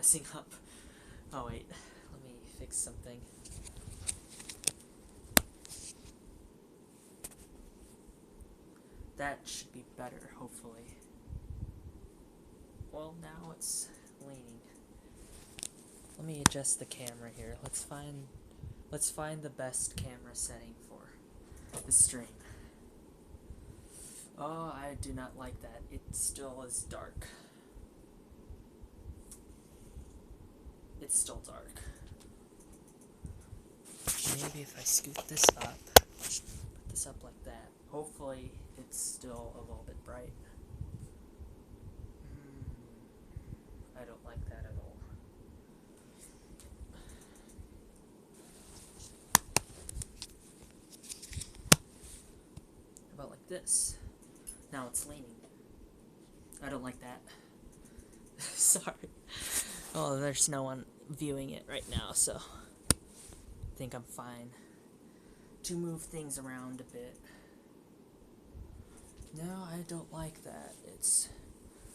messing up. Oh wait, let me fix something. That should be better, hopefully. Well, now it's leaning. Let me adjust the camera here. Let's find the best camera setting for the stream. Oh, I do not like that. It still is dark. It's still dark. Maybe if I scoot this up, put this up like that, hopefully it's still a little bit bright. I don't like that at all. How about like this? Now it's leaning. I don't like that. Sorry. Oh, there's no one viewing it right now, so I think I'm fine to move things around a bit. No, I don't like that.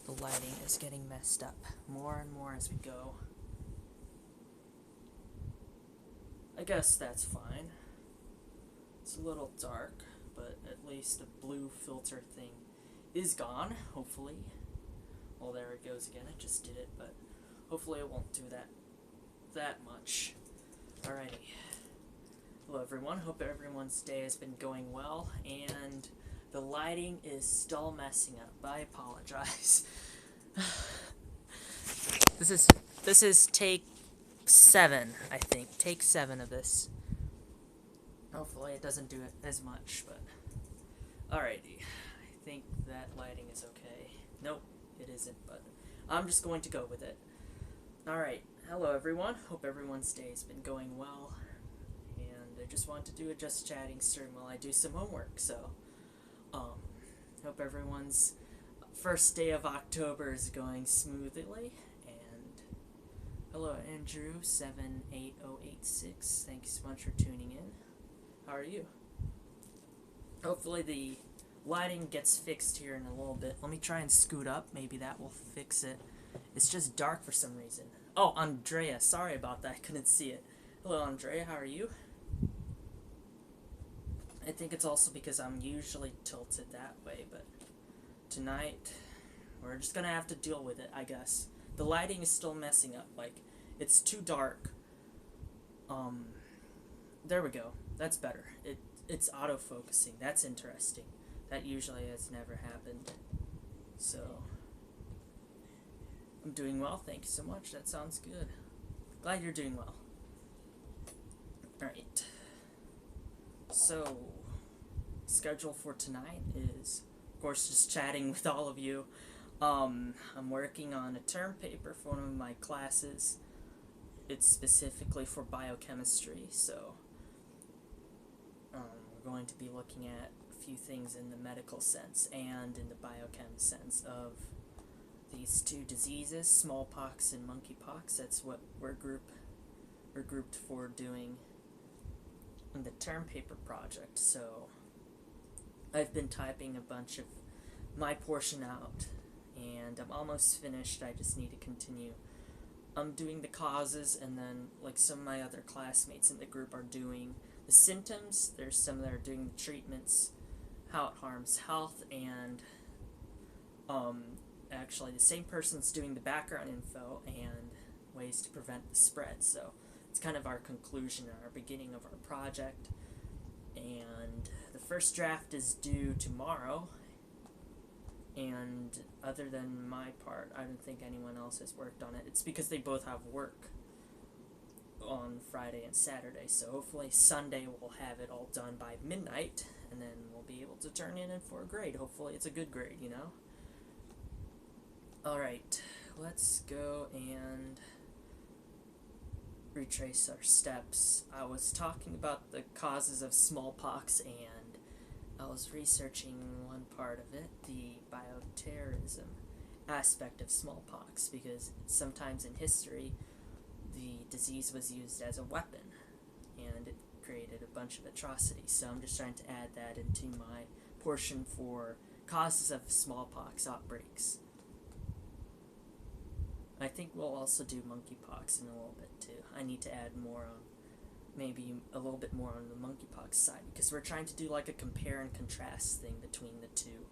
The lighting is getting messed up more and more as we go. I guess that's fine. It's a little dark, but at least the blue filter thing is gone, hopefully. Well, there it goes again. I just did it, but hopefully it won't do that much. Alrighty. Hello everyone, hope everyone's day has been going well, and the lighting is still messing up. I apologize. This is take 7, I think. Take 7 of this. Hopefully it doesn't do it as much, but alrighty. I think that lighting is okay. Nope, it isn't, but I'm just going to go with it. Alright, hello everyone. Hope everyone's day has been going well. And I just want to do a Just Chatting stream while I do some homework, so hope everyone's first day of October is going smoothly. And hello Andrew 78086. Thank you so much for tuning in. How are you? Hopefully the lighting gets fixed here in a little bit. Let me try and scoot up. Maybe that will fix it. It's just dark for some reason. Oh, Andrea. Sorry about that. I couldn't see it. Hello, Andrea. How are you? I think it's also because I'm usually tilted that way, but tonight we're just gonna have to deal with it, I guess. The lighting is still messing up. Like, it's too dark. There we go. That's better. It's auto-focusing. That's interesting. That usually has never happened. So, I'm doing well. Thank you so much. That sounds good. Glad you're doing well. Alright. So, schedule for tonight is, of course, just chatting with all of you. I'm working on a term paper for one of my classes. It's specifically for biochemistry, so we're going to be looking at a few things in the medical sense and in the biochem sense of these two diseases, smallpox and monkeypox. That's what we're grouped for doing in the term paper project. So I've been typing a bunch of my portion out, and I'm almost finished. I just need to continue. I'm doing the causes, and then like some of my other classmates in the group are doing the symptoms. There's some that are doing the treatments, how it harms health, and actually the same person's doing the background info and ways to prevent the spread. So it's kind of our conclusion, our beginning of our project. And the first draft is due tomorrow. And other than my part, I don't think anyone else has worked on it. It's because they both have work on Friday and Saturday. So hopefully Sunday we'll have it all done by midnight. And then we'll be able to turn in for a grade. Hopefully it's a good grade, you know? Alright, let's go and retrace our steps. I was talking about the causes of smallpox, and I was researching one part of it, the bioterrorism aspect of smallpox, because sometimes in history the disease was used as a weapon and it created a bunch of atrocities. So I'm just trying to add that into my portion for causes of smallpox outbreaks. I think we'll also do monkeypox in a little bit too. I need to add more on, maybe a little bit more on the monkeypox side, because we're trying to do like a compare and contrast thing between the two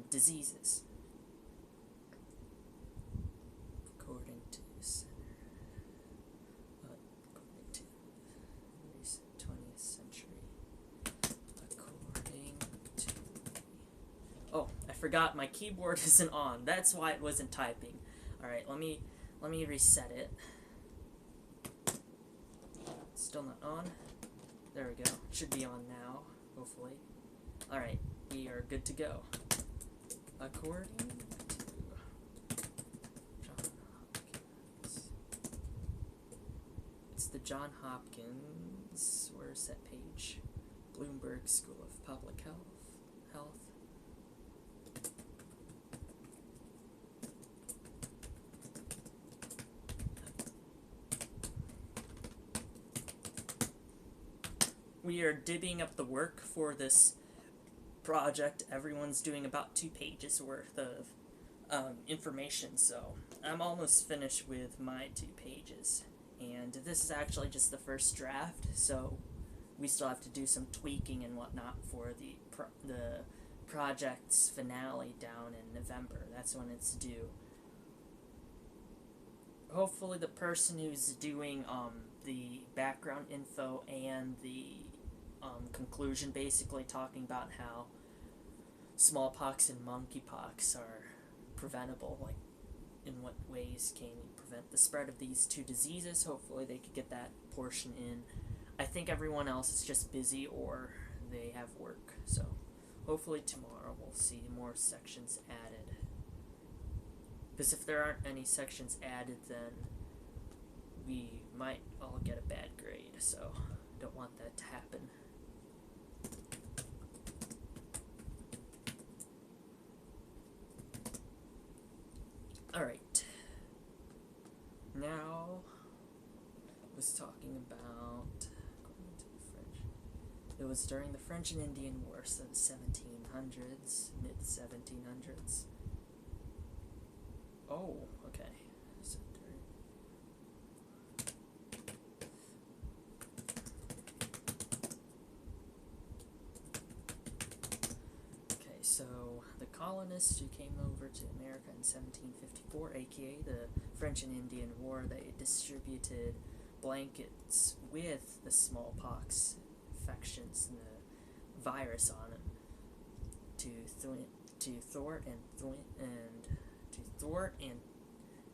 diseases. According to center, according to recent 20th century, according to, oh, I forgot my keyboard isn't on. That's why it wasn't typing. All right, let me reset it. Still not on. There we go. It should be on now, hopefully. All right, we are good to go. According to John Hopkins, it's the John Hopkins. Where's that page? Bloomberg School of Public Health. We are divvying up the work for this project. Everyone's doing about 2 pages worth of information, so I'm almost finished with my 2 pages. And this is actually just the first draft, so we still have to do some tweaking and whatnot for the project's finale down in November. That's when it's due. Hopefully the person who's doing the background info and the conclusion, basically talking about how smallpox and monkeypox are preventable, like in what ways can you prevent the spread of these 2 diseases. Hopefully they could get that portion in. I think everyone else is just busy or they have work, so hopefully tomorrow we'll see more sections added. Because if there aren't any sections added, then we might all get a bad grade, so I don't want that to happen. Alright. Now, I was talking about, according to the French, it was during the French and Indian War, so the 1700s, mid-1700s. Oh, okay. So okay, so the colonists who came over to America in 1754, aka the French and Indian War, they distributed blankets with the smallpox infections and the virus on them to thwart and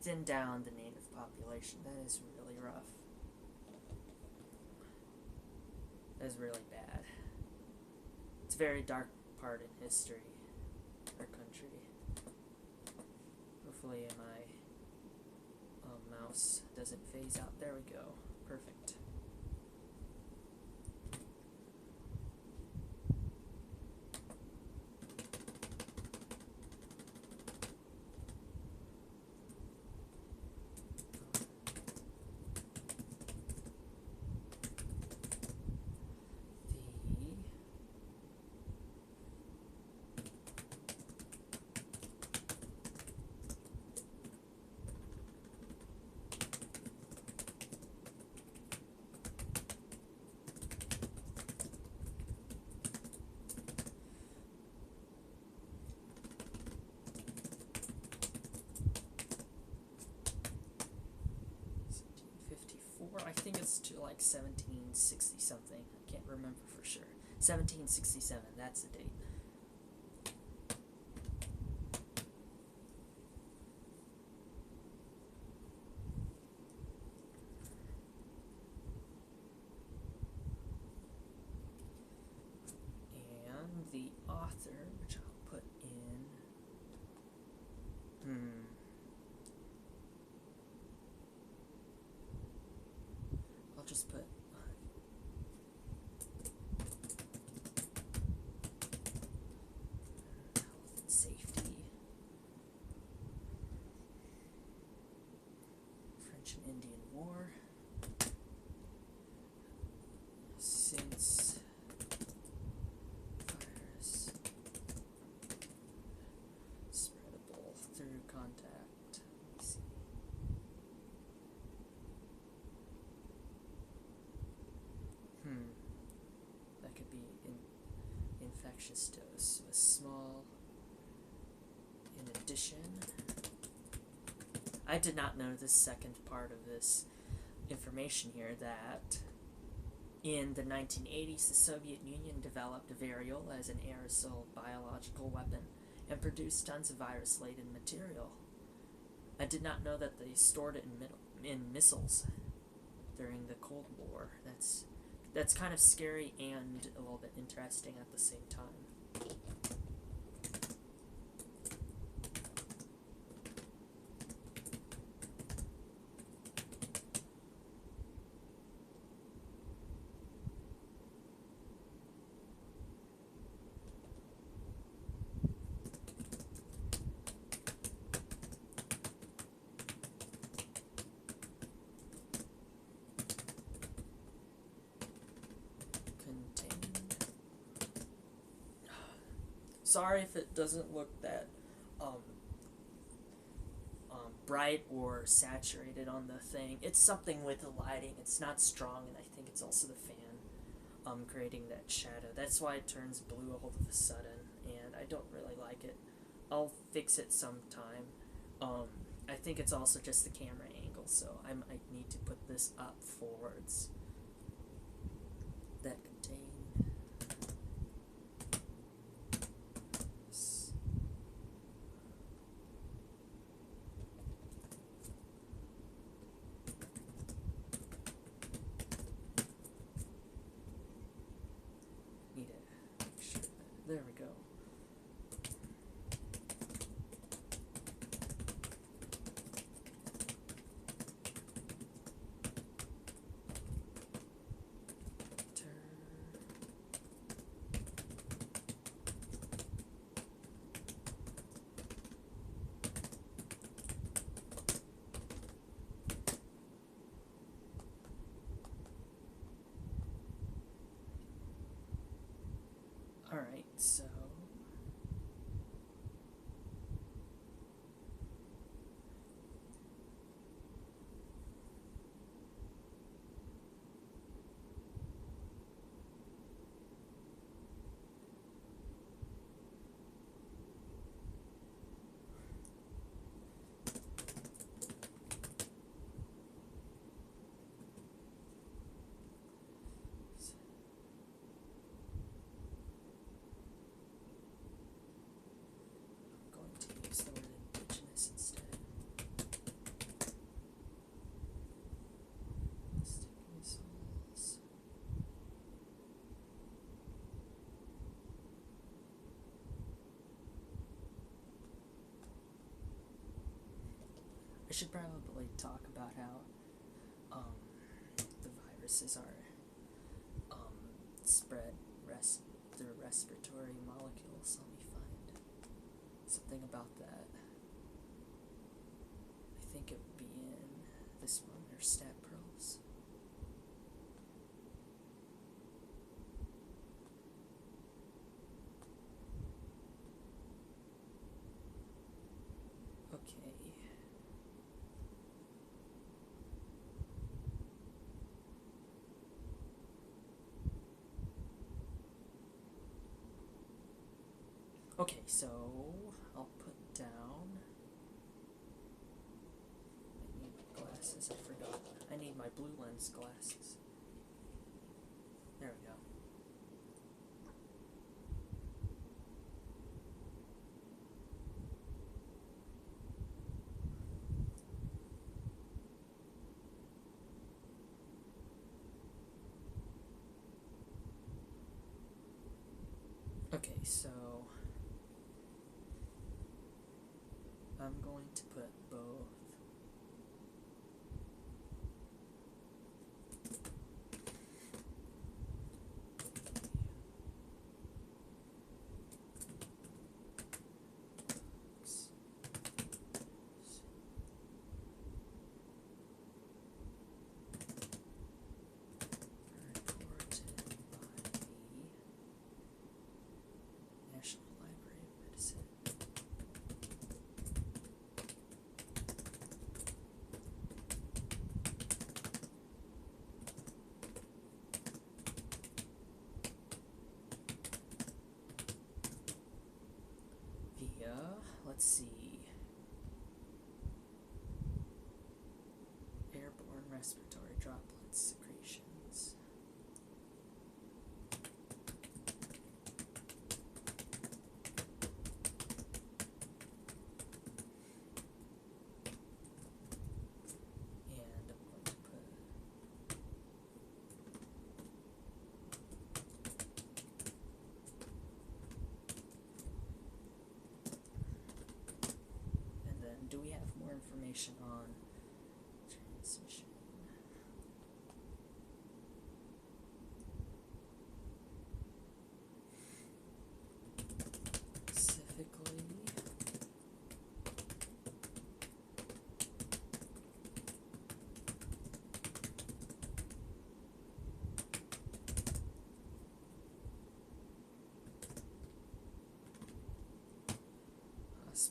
thin down the native population. That is really rough. That is really bad. It's a very dark part in history, our country. Hopefully my mouse doesn't phase out. There we go. Perfect. I think it's to like 1760 something. I can't remember for sure. 1767, that's the date. And the author, which I'll put in. I'll just put health and safety, French and Indian War, since virus spreadable through contact infectious dose was small. In addition, I did not know this second part of this information here, that in the 1980s the Soviet Union developed variole as an aerosol biological weapon and produced tons of virus-laden material. I did not know that they stored it in missiles during the Cold War. That's kind of scary and a little bit interesting at the same time. Sorry if it doesn't look that bright or saturated on the thing. It's something with the lighting. It's not strong, and I think it's also the fan creating that shadow. That's why it turns blue all of a sudden, and I don't really like it. I'll fix it sometime. I think it's also just the camera angle, so I might need to put this up forwards. That contain there we go. Alright, so I should probably talk about how the viruses are spread through respiratory molecules. Let me find something about that. I think it would be in this one, or stat pearls. Okay. Okay, so I'll put down, I need glasses, I forgot. I need my blue lens glasses. There we go. Okay, so I'm going to put both National Library of Medicine.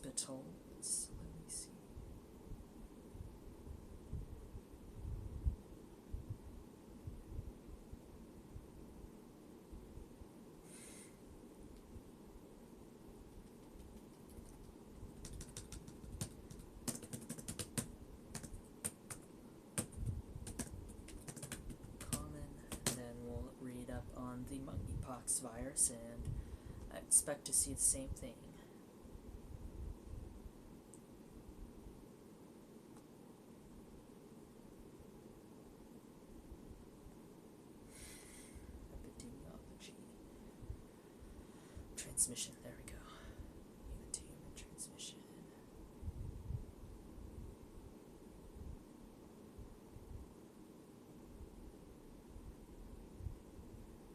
hospitals. Let me see. Common, and then we'll read up on the monkeypox virus, and I expect to see the same thing. Epidemiology. Transmission, there we go. Human to human transmission.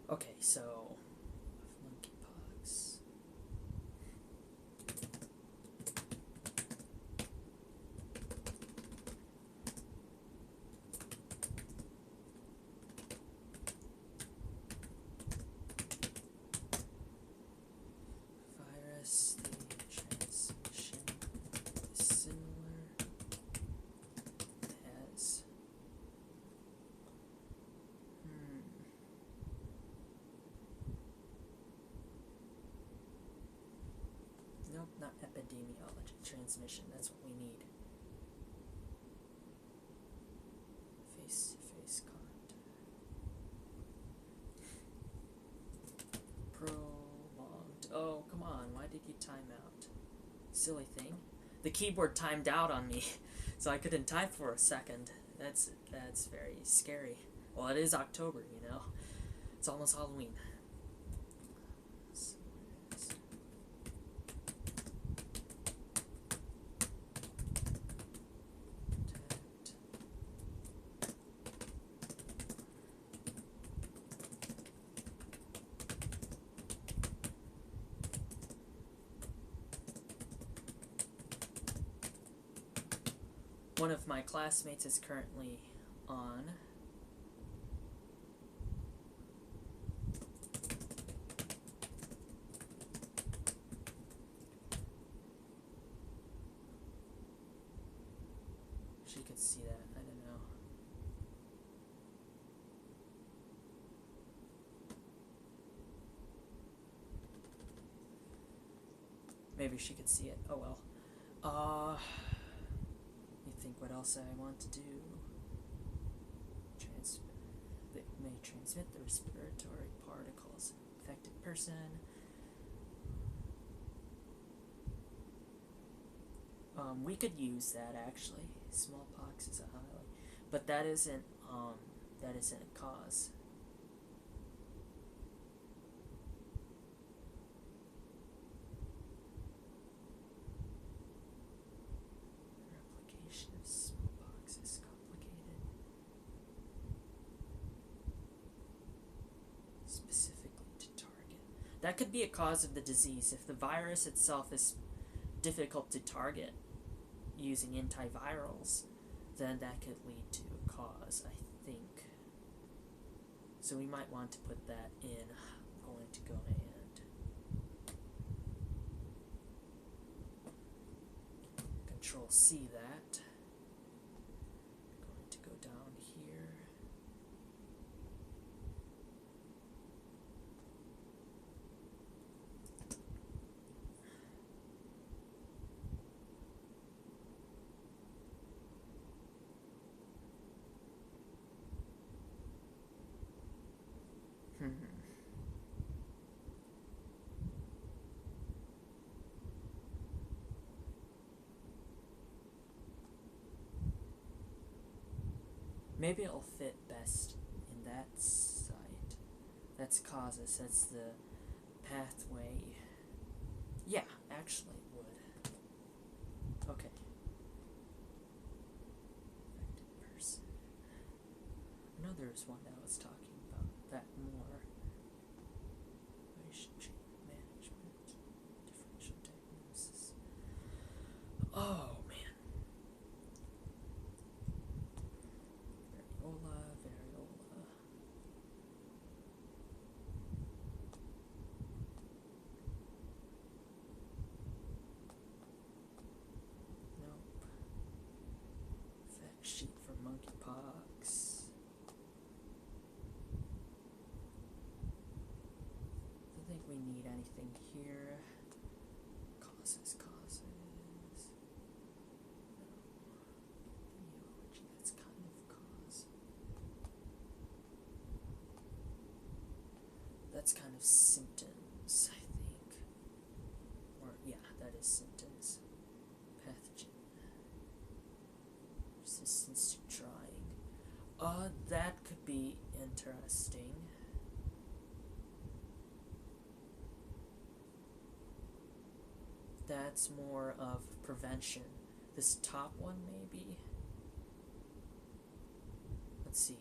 Okay, so monkeypox. Virus, the transmission is similar as nope, not epidemiology. Transmission, that's what we need. Face-to-face contact. Prolonged. Oh, come on. Why did you time out? Silly thing. The keyboard timed out on me, so I couldn't type for a second. That's very scary. Well, it is October, you know. It's almost Halloween. One of my classmates is currently on. She could see that, I don't know. Maybe she could see it. Oh well. Think what else I want to do. They may transmit the respiratory particles of an infected person. We could use that actually. Smallpox is a highly, but that isn't a cause. That could be a cause of the disease. If the virus itself is difficult to target using antivirals, then that could lead to a cause, I think. So we might want to put that in. I'm going to go and Control-C that. I'm going to go down here. Maybe it'll fit best in that site. That's causes, that's the pathway. Yeah, actually it would. Okay. Affected person. I know there's one that was talking about that more. Relationship management, differential diagnosis. Oh. anything here? Causes. Etiology, that's kind of cause. That's kind of symptoms, I think. Or, yeah, that is symptoms. Pathogen. Resistance to drying. That could be interesting. That's more of prevention. This top one, maybe? Let's see.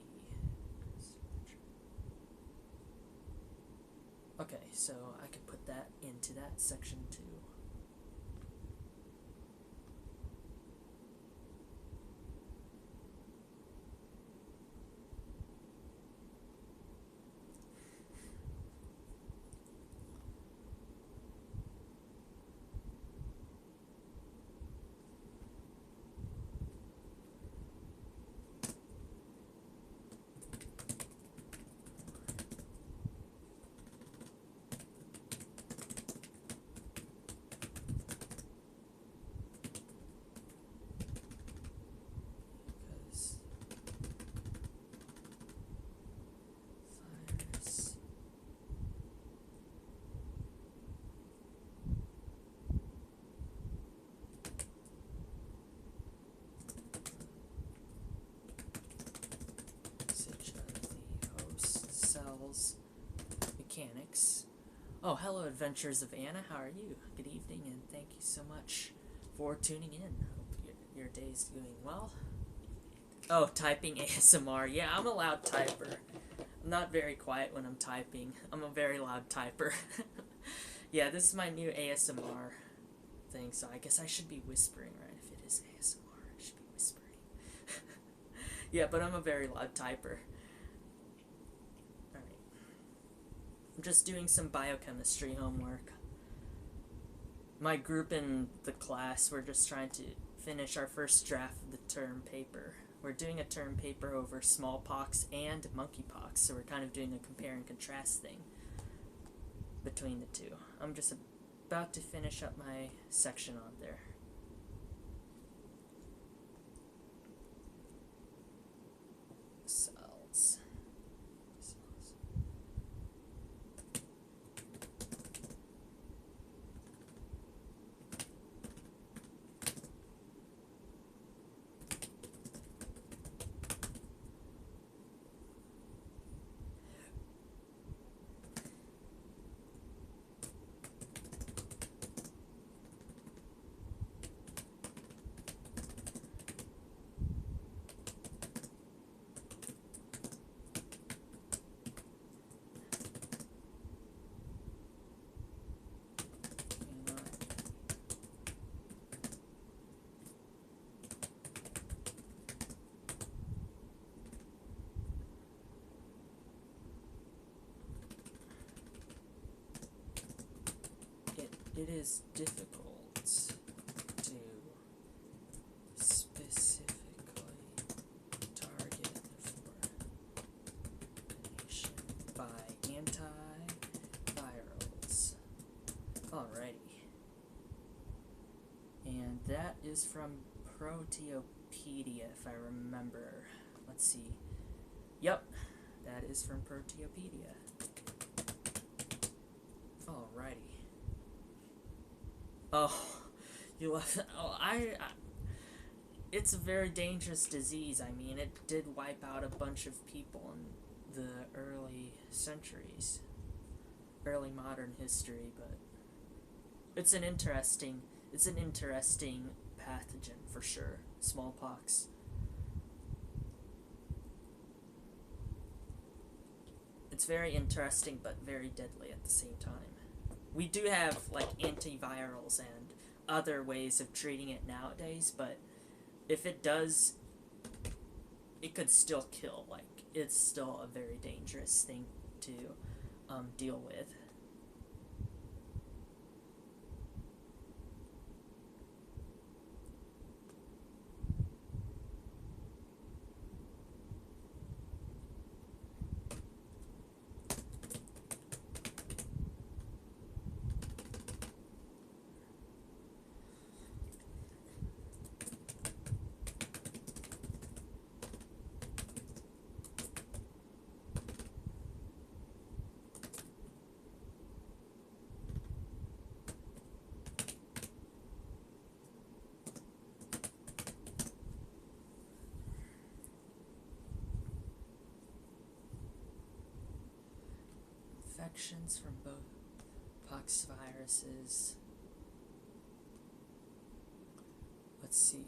Okay, so I could put that into that section too. Mechanics. Oh, hello, Adventures of Anna. How are you? Good evening, and thank you so much for tuning in. Hope your day's doing well. Oh, typing ASMR. Yeah, I'm a loud typer. I'm not very quiet when I'm typing. I'm a very loud typer. Yeah, this is my new ASMR thing, so I guess I should be whispering, right? If it is ASMR, I should be whispering. Yeah, but I'm a very loud typer. I'm just doing some biochemistry homework. My group in the class, we're just trying to finish our first draft of the term paper. We're doing a term paper over smallpox and monkeypox, so we're kind of doing a compare and contrast thing between the two. I'm just about to finish up my section on there. Cells. It is difficult to specifically target for by antivirals. Alrighty. And that is from Proteopedia, if I remember. Let's see. Yep, that is from Proteopedia. Alrighty. Oh, you left. Oh, it's a very dangerous disease. I mean, it did wipe out a bunch of people in the early centuries, early modern history. But it's an interesting pathogen for sure. Smallpox. It's very interesting, but very deadly at the same time. We do have, like, antivirals and other ways of treating it nowadays, but if it does, it could still kill. Like, it's still a very dangerous thing to deal with. infections from both pox viruses. Let's see.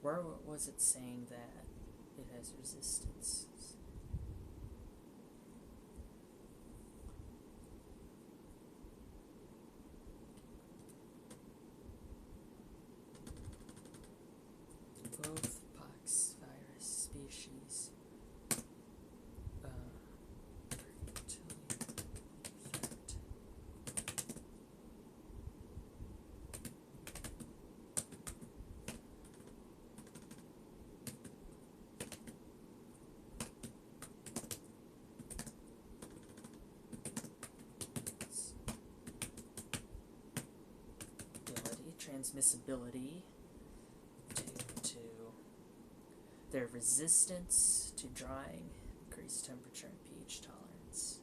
Where was it saying that it has resistance? Both pox virus species fertility effect. Transmissibility due to their resistance to drying, increased temperature and pH tolerance.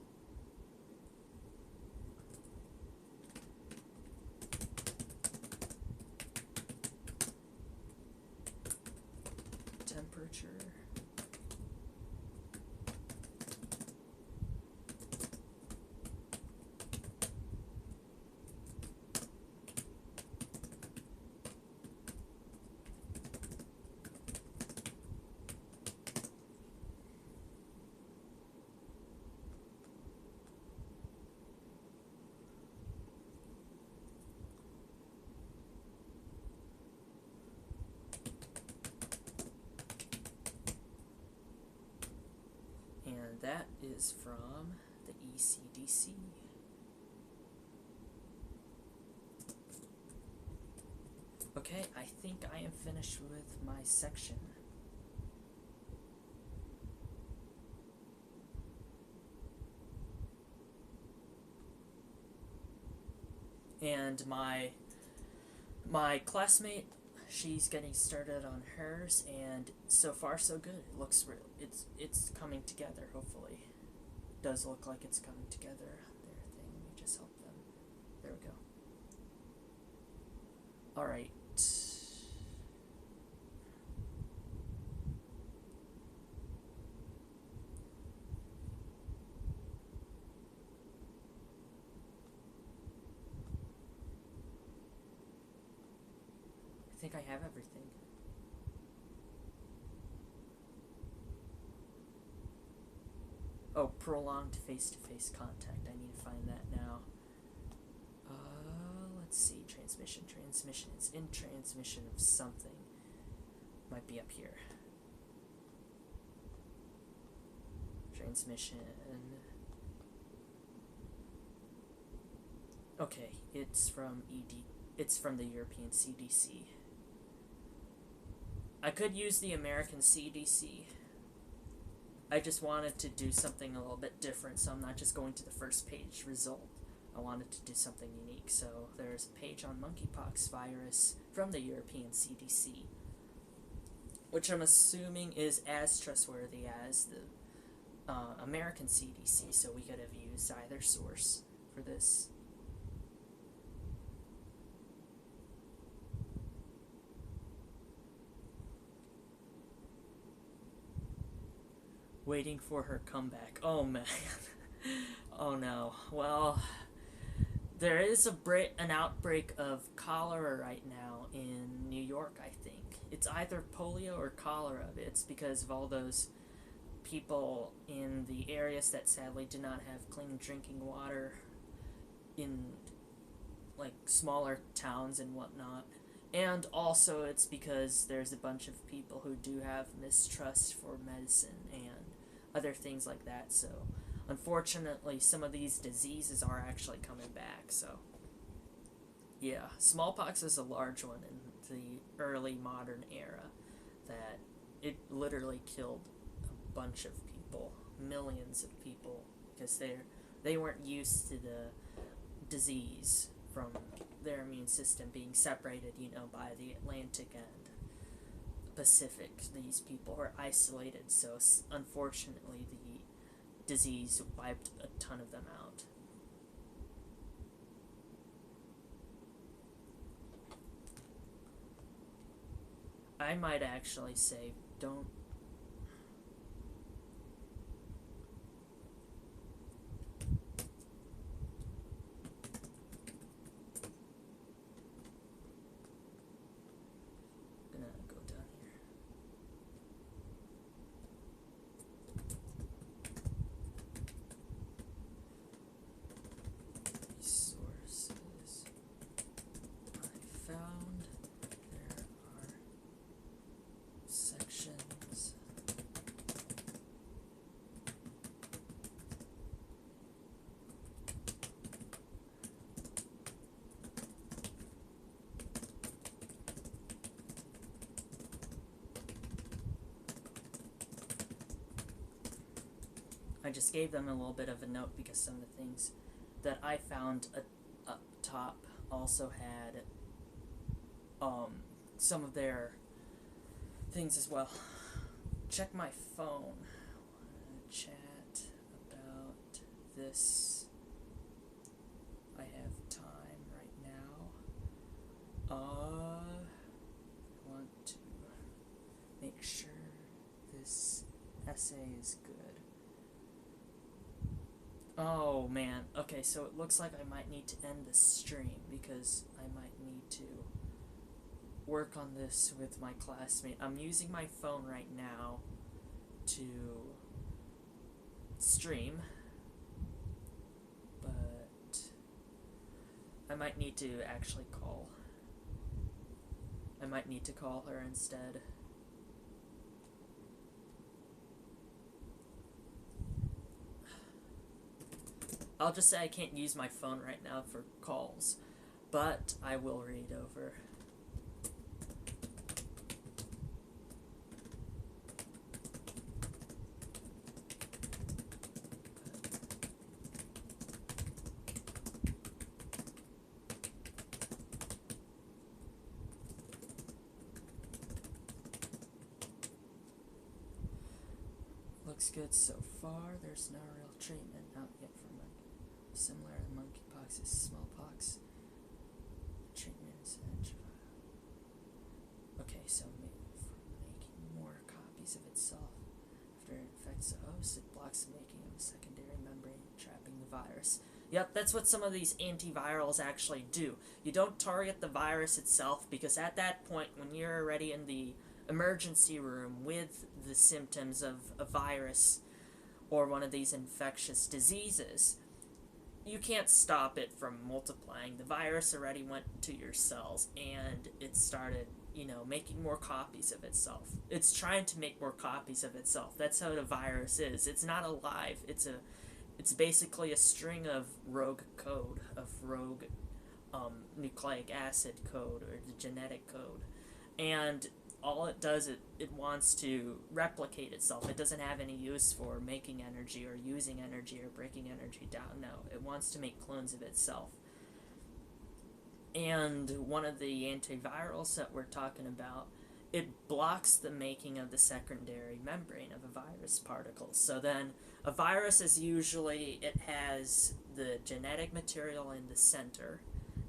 Temperature. And that is from the ECDC. Okay, I think I am finished with my section. And my classmate, she's getting started on hers, and so far so good. It looks real. It's coming together. Hopefully, it does look like it's coming together. There, thing. Let me just help them. There we go. All right. I think I have everything. Oh, prolonged face-to-face contact. I need to find that now. Let's see. Transmission. Transmission. It's in transmission of something. Might be up here. Transmission. Okay, it's from ED. It's from the European CDC. I could use the American CDC. I just wanted to do something a little bit different, so I'm not just going to the first page result. I wanted to do something unique, so there's a page on monkeypox virus from the European CDC, which I'm assuming is as trustworthy as the American CDC, so we could have used either source for this. Waiting for her comeback. Oh man. Oh no. Well, there is an outbreak of cholera right now in New York, I think. It's either polio or cholera. It's because of all those people in the areas that sadly do not have clean drinking water in like smaller towns and whatnot. And also it's because there's a bunch of people who do have mistrust for medicine and other things like that, so unfortunately some of these diseases are actually coming back, so yeah, smallpox is a large one in the early modern era that it literally killed a bunch of people, millions of people, because they weren't used to the disease from their immune system being separated, by the Atlantic and Pacific. These people were isolated, so unfortunately the disease wiped a ton of them out. I might actually say don't just gave them a little bit of a note because some of the things that I found up top also had some of their things as well. Check my phone. Chat about this. I have time right now. I want to make sure this essay is good. Oh man, okay, so it looks like I might need to end the stream because I might need to work on this with my classmate. I'm using my phone right now to stream, but I might need to actually call. I might need to call her instead. I'll just say I can't use my phone right now for calls, but I will read over. Looks good so far. There's no real treatment out yet for similar to monkeypox is smallpox. Treatment is okay, so making more copies of itself. After it infects the host, it blocks the making of a secondary membrane, trapping the virus. Yep, that's what some of these antivirals actually do. You don't target the virus itself because at that point, when you're already in the emergency room with the symptoms of a virus or one of these infectious diseases, you can't stop it from multiplying. The virus already went to your cells and it started, making more copies of itself. It's trying to make more copies of itself. That's how the virus is. It's not alive. It's basically a string of rogue code, of rogue nucleic acid code or the genetic code. And all it does, it wants to replicate itself. It doesn't have any use for making energy or using energy or breaking energy down. No, it wants to make clones of itself. And one of the antivirals that we're talking about, it blocks the making of the secondary membrane of a virus particle. So then a virus is usually, it has the genetic material in the center,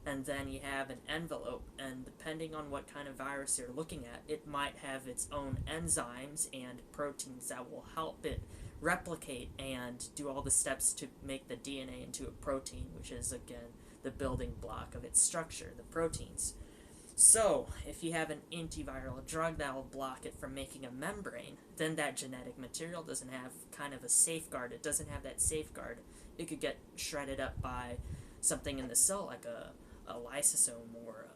and then you have an envelope, and depending on what kind of virus you're looking at, it might have its own enzymes and proteins that will help it replicate and do all the steps to make the DNA into a protein, which is, again, the building block of its structure, the proteins. So, if you have an antiviral drug that will block it from making a membrane, then that genetic material doesn't have kind of a safeguard. It doesn't have that safeguard. It could get shredded up by something in the cell, like a lysosome or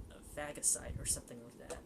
a phagocyte or something like that.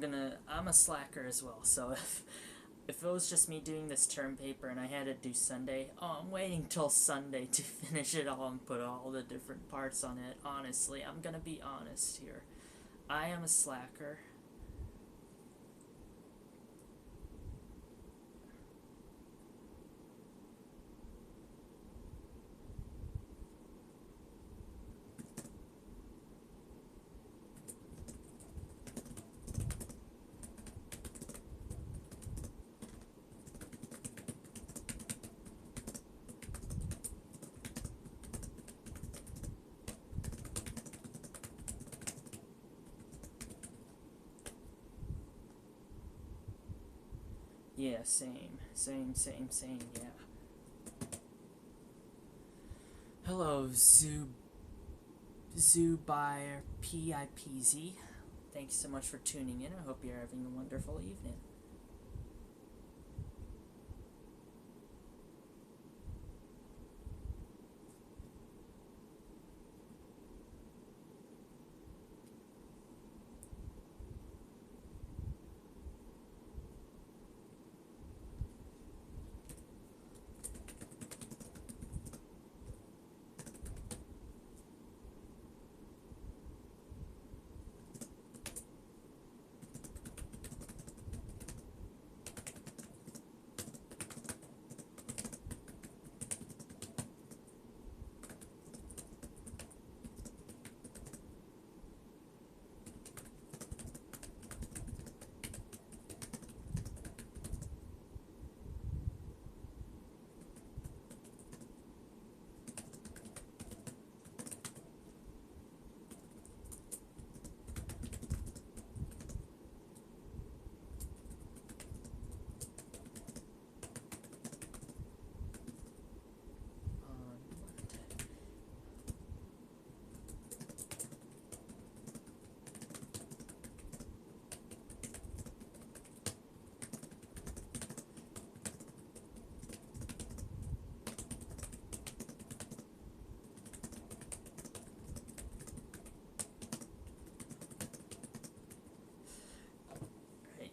I'm a slacker as well, so if it was just me doing this term paper and I had to do Sunday, oh, I'm waiting till Sunday to finish it all and put all the different parts on it. Honestly, I'm gonna be honest here. I am a slacker. Yeah, same, yeah. Hello, Zubair PIPZ. Thanks so much for tuning in. I hope you're having a wonderful evening.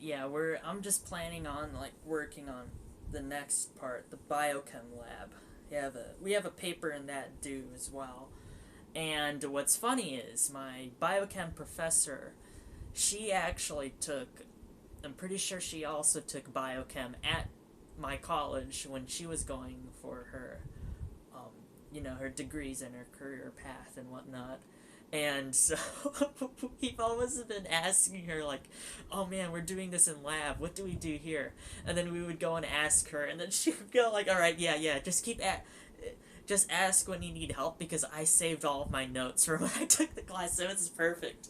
Yeah, I'm just planning on like working on the next part, the biochem lab. We have a paper in that due as well. And what's funny is my biochem professor, she actually took, I'm pretty sure she also took biochem at my college when she was going for her, her degrees and her career path and whatnot. And so we've always been asking her, like, oh man, we're doing this in lab. What do we do here? And then we would go and ask her, and then she would go, like, all right, yeah, just ask when you need help because I saved all of my notes from when I took the class, so it's perfect.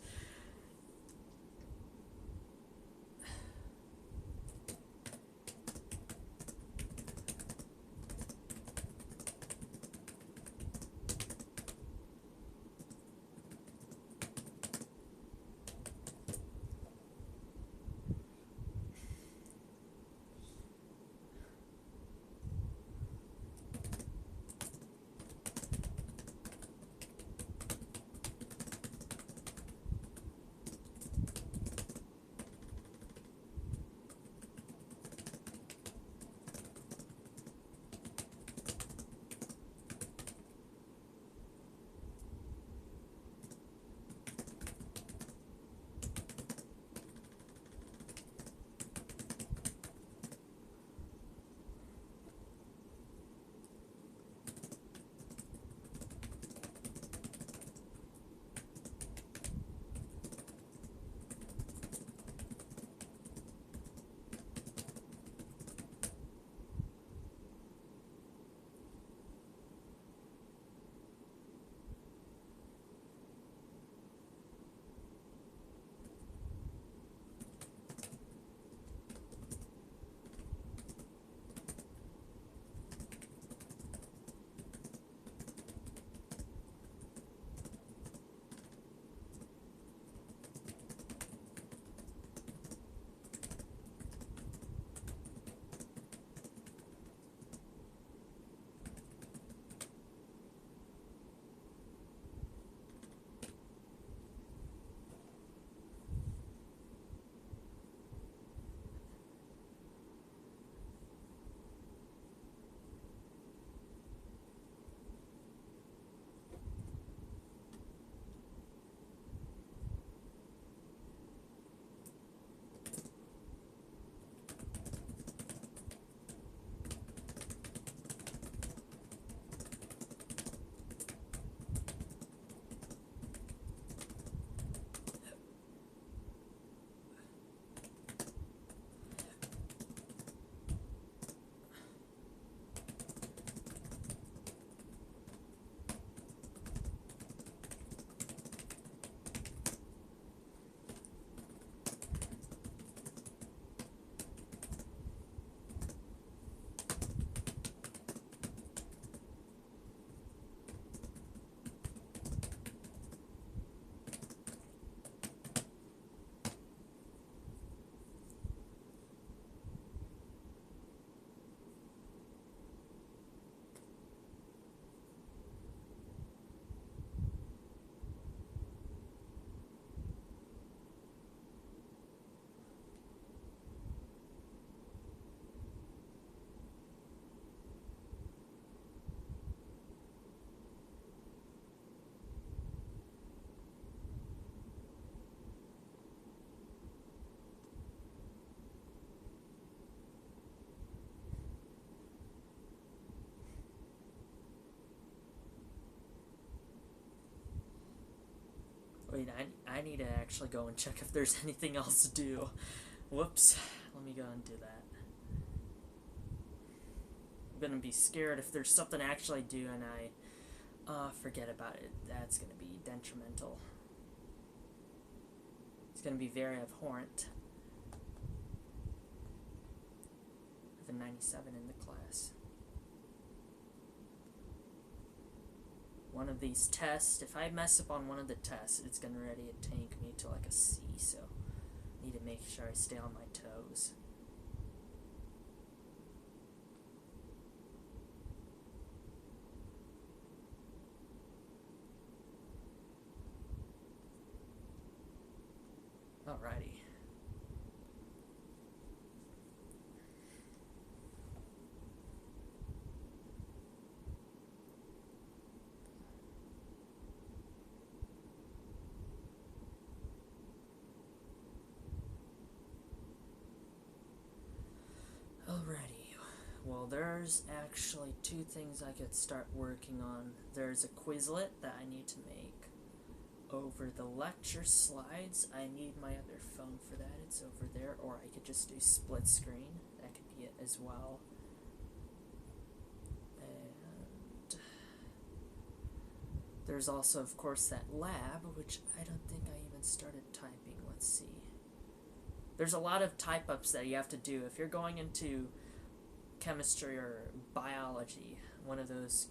wait, I need to actually go and check if there's anything else due. Whoops. Let me go and do that. I'm gonna be scared if there's something actually due and I forget about it. That's gonna be detrimental. It's gonna be very abhorrent. I have a 97 in the class. One of these tests, if I mess up on one of the tests, it's gonna already tank me to like a C, so I need to make sure I stay on my toes. Alrighty. Alrighty. Well, there's actually two things I could start working on. There's a Quizlet that I need to make. Over the lecture slides, I need my other phone for that. It's over there. Or I could just do split screen. That could be it as well. And there's also, of course, that lab, which I don't think I even started typing. Let's see. There's a lot of type-ups that you have to do. If you're going into chemistry or biology, one of those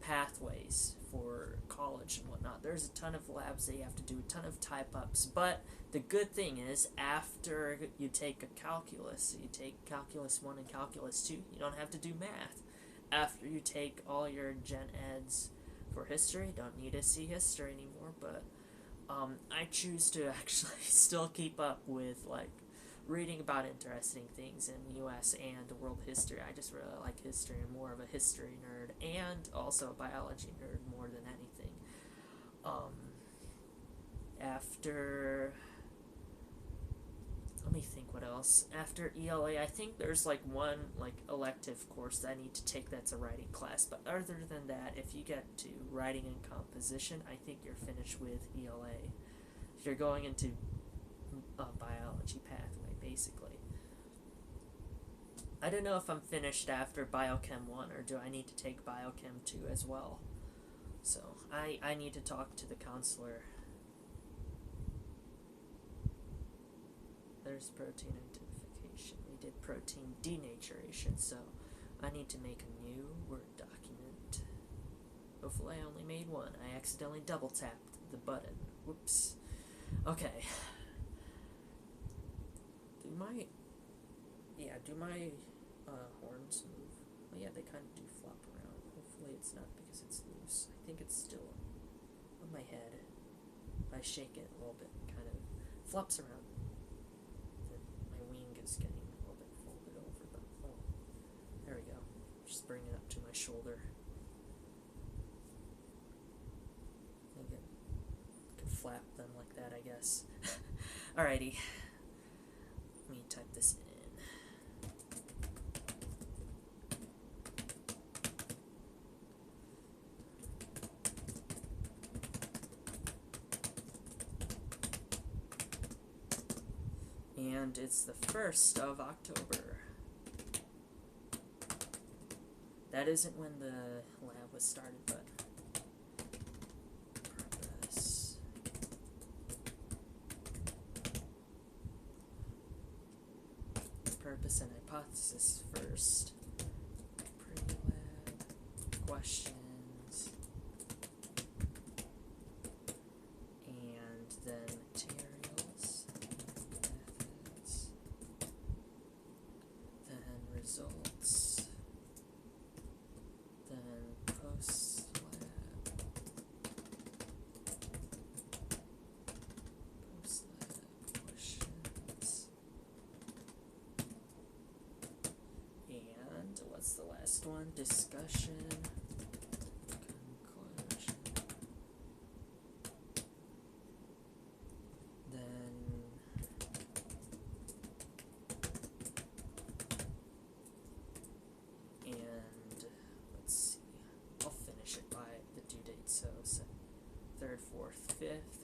pathways for college and whatnot, there's a ton of labs that you have to do, a ton of type-ups. But the good thing is, after you take a calculus, you take calculus 1 and calculus 2, you don't have to do math. After you take all your gen eds for history, don't need to see history anymore, but I choose to actually still keep up with, like, reading about interesting things in U.S. and world history. I just really like history. I'm more of a history nerd and also a biology nerd more than anything. After... let me think what else. After ELA, I think there's like one like elective course that I need to take that's a writing class. But other than that, if you get to writing and composition, I think you're finished with ELA. If you're going into a biology pathway, basically. I don't know if I'm finished after Biochem 1, or do I need to take Biochem 2 as well. So, I need to talk to the counselor. There's protein identification. We did protein denaturation, so I need to make a new Word document. Hopefully I only made one. I accidentally double tapped the button. Whoops. Okay. Do my horns move? Well, yeah, they kind of do flop around. Hopefully it's not because it's loose. I think it's still on my head. If I shake it a little bit, it kind of flops around. My wing is getting a little bit folded over, but oh, there we go. Just bring it up to my shoulder. I think it could flap them like that, I guess. Alrighty. Let me type this in. And it's the 1st of October. That isn't when the lab was started, but purpose. Purpose and hypothesis first. Pre-lab questions. And then materials, methods, then results, then post-lab, questions, and what's the last one? Discussion, conclusion, then and let's see, I'll finish it by the due date, so 3rd, 4th, 5th,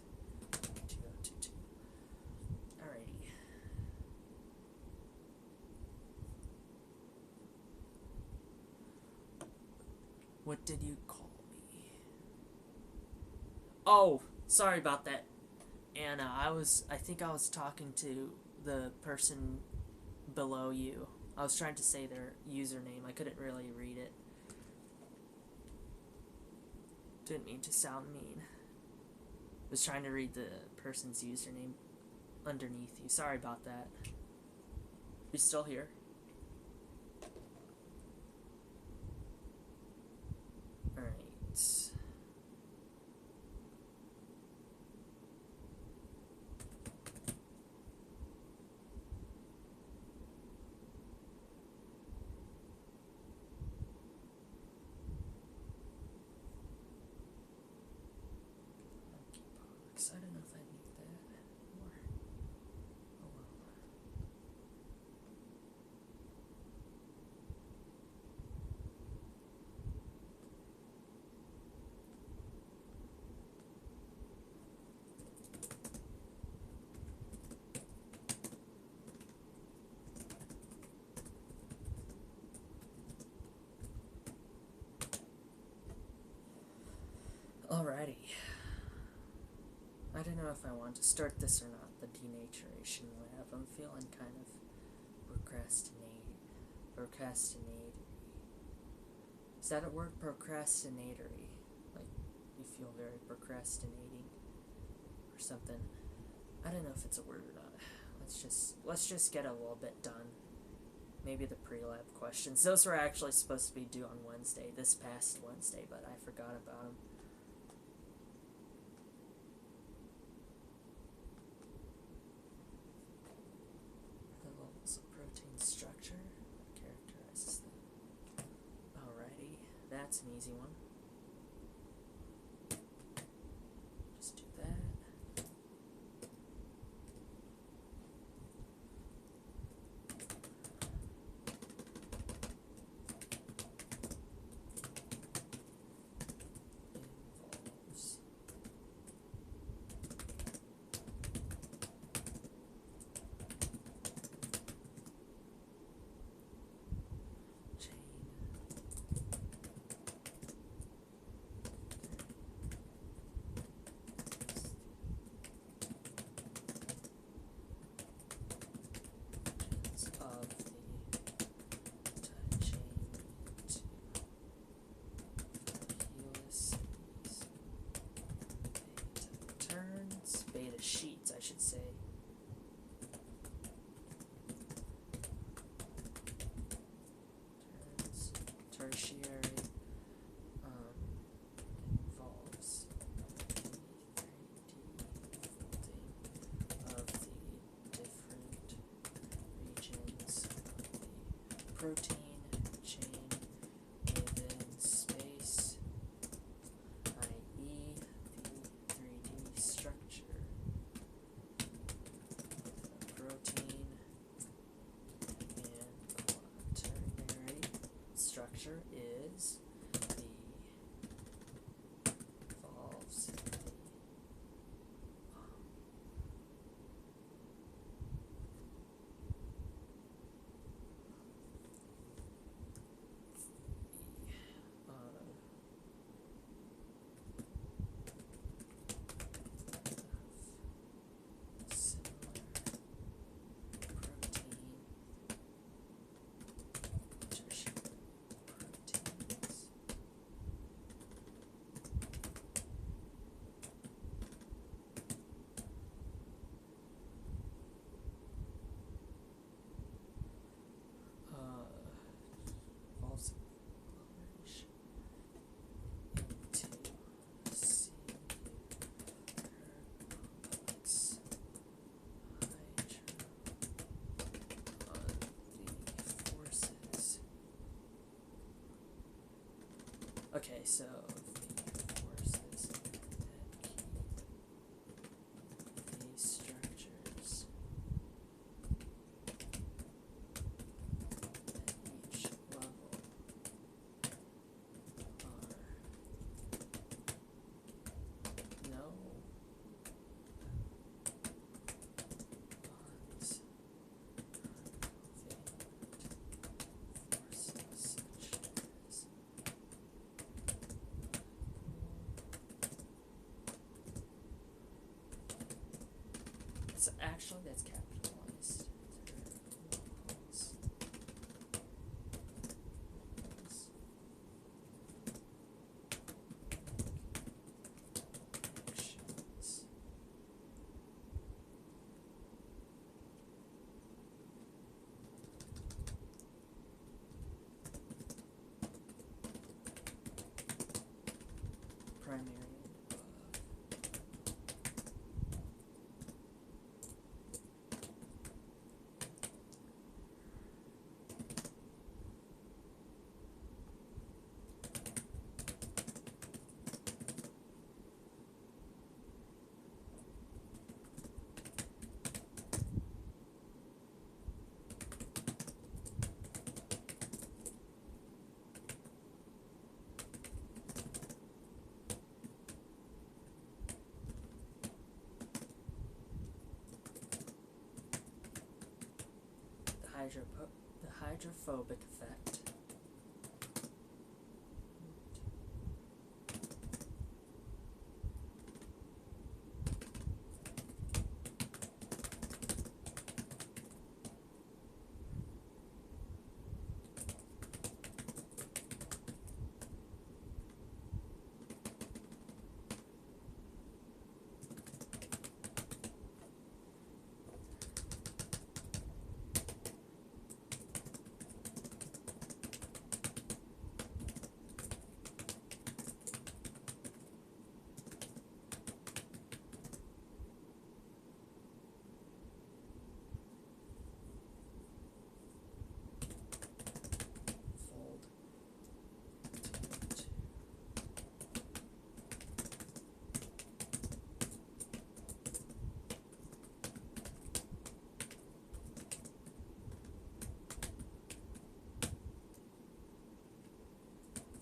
What did you call me? Oh, sorry about that, Anna. I think I was talking to the person below you. I was trying to say their username. I couldn't really read it. Didn't mean to sound mean. Was trying to read the person's username underneath you. Sorry about that. You still here? Alright. I don't know if I need that anymore. Oh well. Alrighty. I don't know if I want to start this or not, the denaturation lab. I'm feeling kind of procrastinating. Is that a word? Procrastinatory. Like, you feel very procrastinating or something. I don't know if it's a word or not. Let's just get a little bit done. Maybe the pre-lab questions. Those were actually supposed to be due on Wednesday, this past Wednesday, but I forgot about them. Structure characterizes them. Alrighty, that's an easy one. Just do that. Involves beta sheets, I should say. Turns, tertiary, involves the 3D folding of the different regions of the protein chain within space, i.e. the 3D structure of the protein, and quaternary structure is the involves the Okay, so the forces that keep these structures at each level are no bonds, uncovalent forces such as Actually, that's capitalized. Actions. Primary and above. The hydrophobic effect. Fold.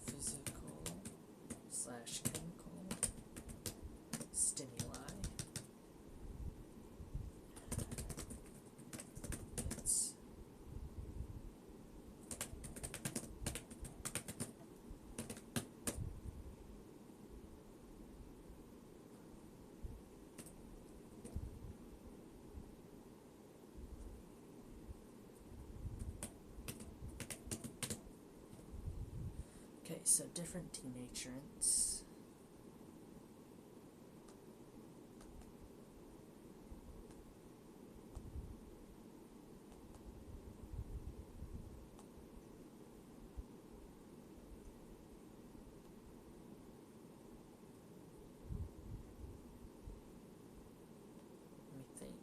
Physical/chemical stimuli. It's okay, so different denaturants. Let me think.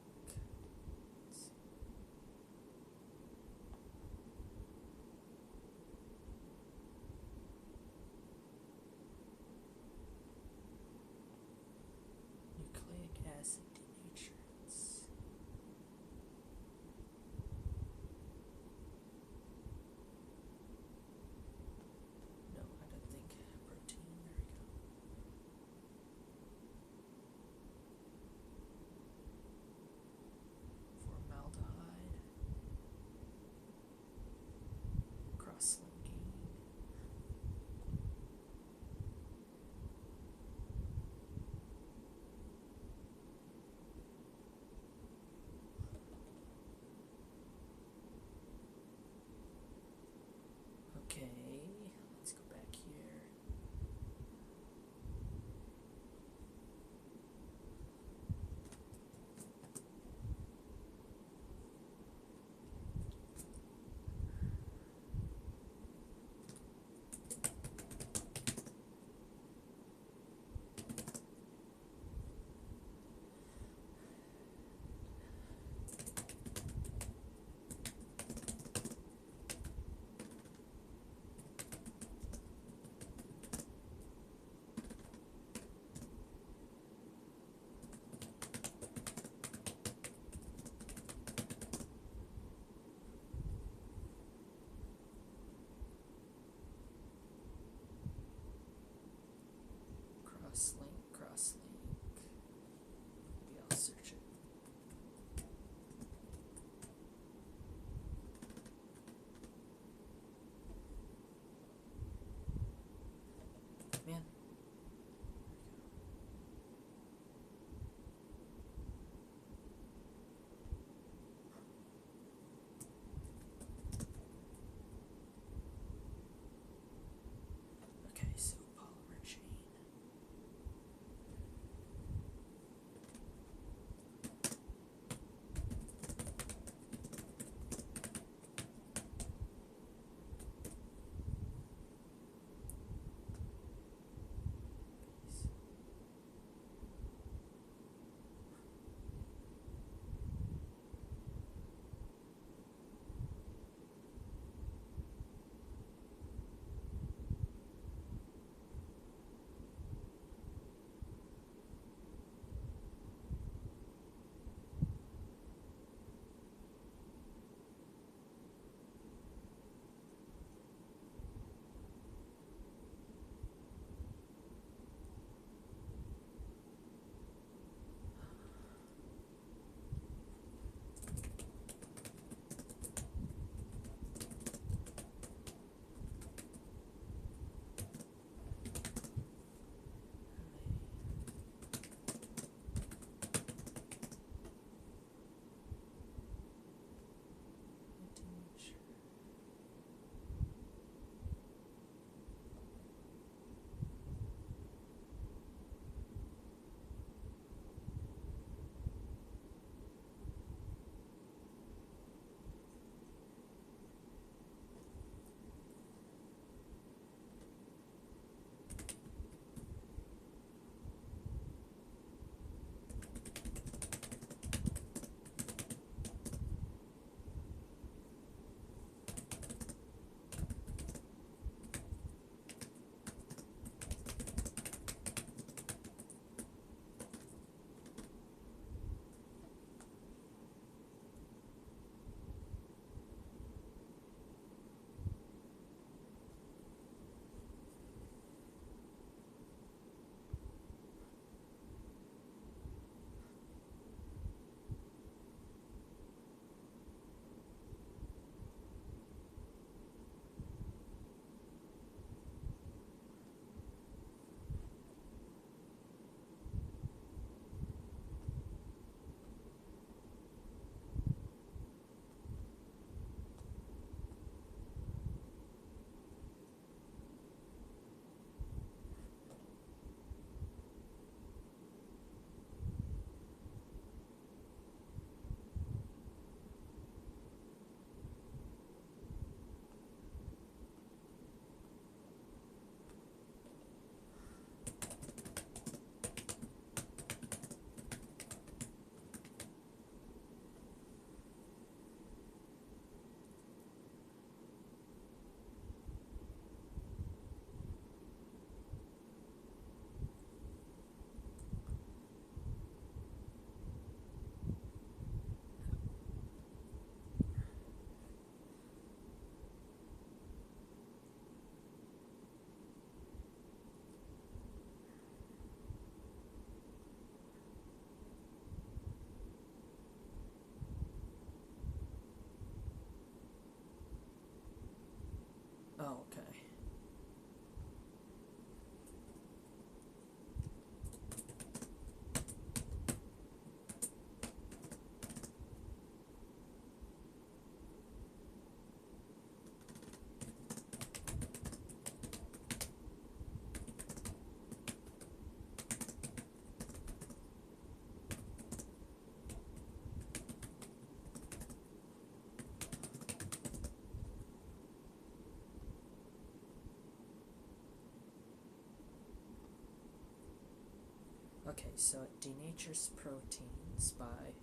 Okay, so it denatures proteins by,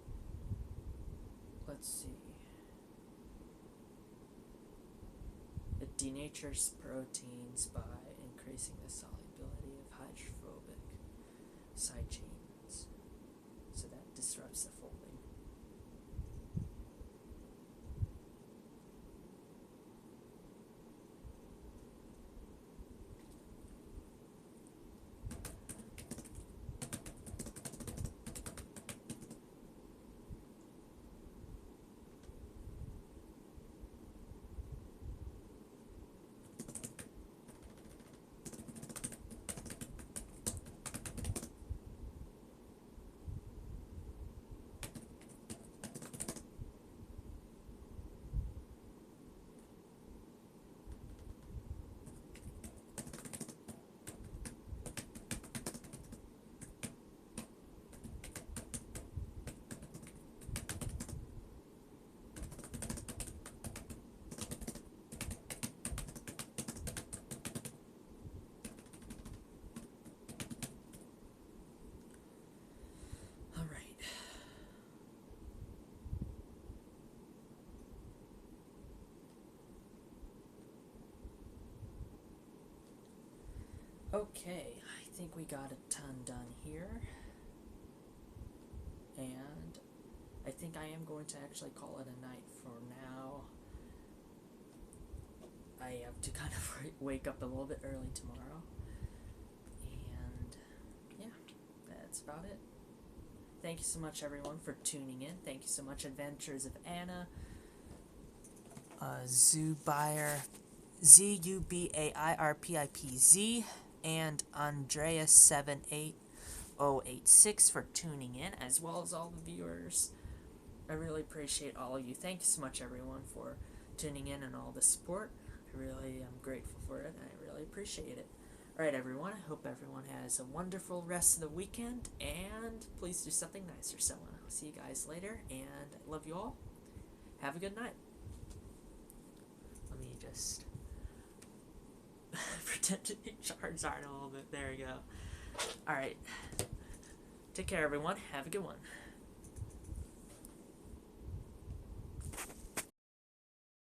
let's see, it denatures proteins by increasing the solubility of hydrophobic side chains, so that disrupts the folding. Okay, I think we got a ton done here. And I think I am going to actually call it a night for now. I have to kind of wake up a little bit early tomorrow. And yeah, that's about it. Thank you so much, everyone, for tuning in. Thank you so much, Adventures of Anna, Zubair, ZUBAIRPIPZ, and Andreas78086 for tuning in, as well as all the viewers. I really appreciate all of you. Thank you so much, everyone, for tuning in and all the support. I really am grateful for it, and I really appreciate it. Alright, everyone, I hope everyone has a wonderful rest of the weekend, and please do something nice for someone. I'll see you guys later, and I love you all. Have a good night. Let me just pretend to be Charizard a little bit. There we go. Alright. Take care, everyone. Have a good one.